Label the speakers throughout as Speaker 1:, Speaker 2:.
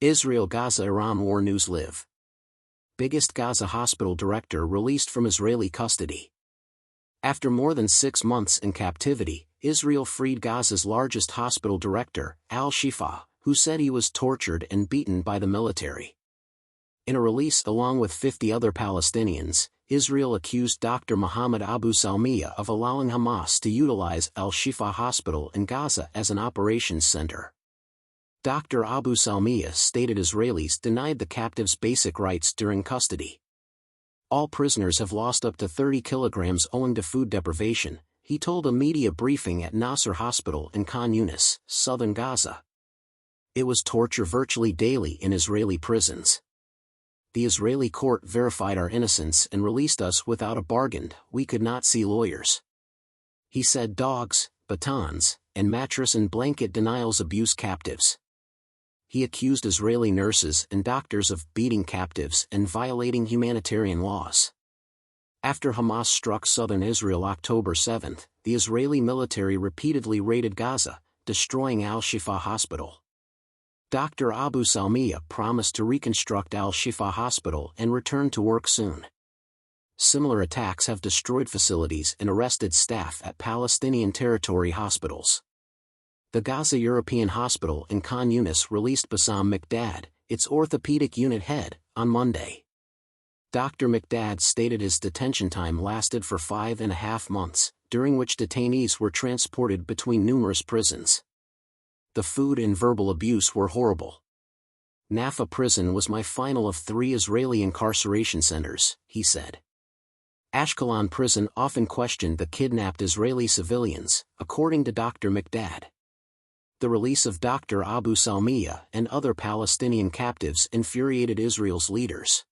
Speaker 1: Israel Gaza Iran War News Live. Biggest Gaza hospital director released from Israeli custody. After more than 6 months in captivity, Israel freed Gaza's largest hospital director, al-Shifa, who said he was tortured and beaten by the military. In a release along with 50 other Palestinians, Israel accused Dr. Mohammed Abu Salmiya of allowing Hamas to utilize al-Shifa Hospital in Gaza as an operations center. Dr. Abu Salmiya stated Israelis denied the captives basic rights during custody. All prisoners have lost up to 30 kilograms owing to food deprivation, he told a media briefing at Nasser Hospital in Khan Yunis, southern Gaza. It was torture virtually daily in Israeli prisons. The Israeli court verified our innocence and released us without a bargain. We could not see lawyers. He said dogs, batons, and mattress and blanket denials abuse captives. He accused Israeli nurses and doctors of beating captives and violating humanitarian laws. After Hamas struck southern Israel October 7, the Israeli military repeatedly raided Gaza, destroying al-Shifa Hospital. Dr. Abu Salmiya promised to reconstruct al-Shifa Hospital and return to work soon. Similar attacks have destroyed facilities and arrested staff at Palestinian territory hospitals. The Gaza European Hospital in Khan Yunis released Bassam Miqdad, its orthopedic unit head, on Monday. Dr. Miqdad stated his detention time lasted for 5.5 months, during which detainees were transported between numerous prisons. The food and verbal abuse were horrible. Naffa prison was my final of 3 Israeli incarceration centers, he said. Ashkelon prison often questioned the kidnapped Israeli civilians, according to Dr. Miqdad. The release of Dr. Abu Salmiya and other Palestinian captives infuriated Israel's leaders.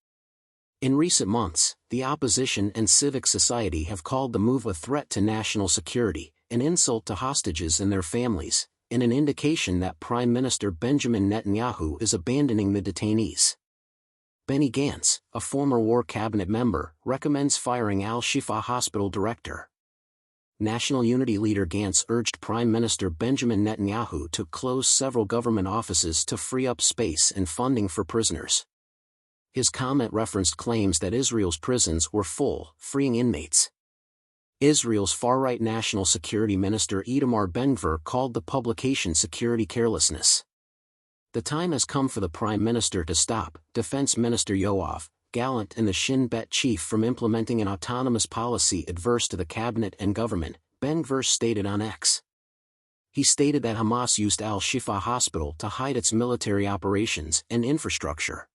Speaker 1: In recent months, the opposition and civic society have called the move a threat to national security, an insult to hostages and their families, and an indication that Prime Minister Benjamin Netanyahu is abandoning the detainees. Benny Gantz, a former War Cabinet member, recommends firing al-Shifa Hospital director. National Unity leader Gantz urged Prime Minister Benjamin Netanyahu to close several government offices to free up space and funding for prisoners. His comment referenced claims that Israel's prisons were full, freeing inmates. Israel's far-right National Security Minister Itamar Ben-Gvir called the publication security carelessness. The time has come for the Prime Minister to stop Defense Minister Yoav Gallant and the Shin Bet chief from implementing an autonomous policy adverse to the cabinet and government, Ben-Gvir stated on X. He stated that Hamas used al-Shifa Hospital to hide its military operations and infrastructure.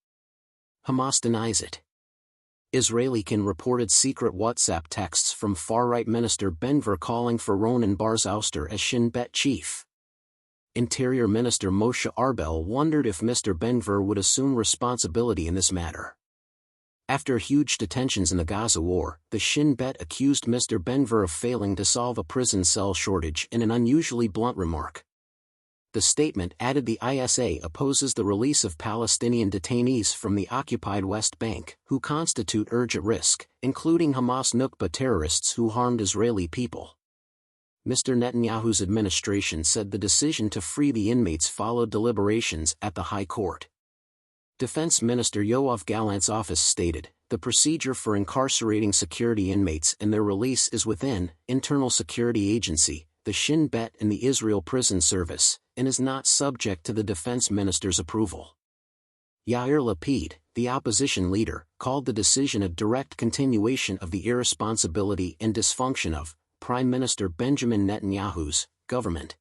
Speaker 1: Hamas denies it. Israeli Kan reported secret WhatsApp texts from far-right Minister Ben-Gvir calling for Ronen Bar-Zouster as Shin Bet chief. Interior Minister Moshe Arbel wondered if Mr. Ben-Gvir would assume responsibility in this matter. After huge detentions in the Gaza war, the Shin Bet accused Mr. Ben-Gvir of failing to solve a prison cell shortage in an unusually blunt remark. The statement added the ISA opposes the release of Palestinian detainees from the occupied West Bank, who constitute urgent risk, including Hamas Nukba terrorists who harmed Israeli people. Mr. Netanyahu's administration said the decision to free the inmates followed deliberations at the High Court. Defense Minister Yoav Gallant's office stated, the procedure for incarcerating security inmates and their release is within Internal Security Agency, the Shin Bet and the Israel Prison Service, and is not subject to the defense minister's approval. Yair Lapid, the opposition leader, called the decision a direct continuation of the irresponsibility and dysfunction of Prime Minister Benjamin Netanyahu's government.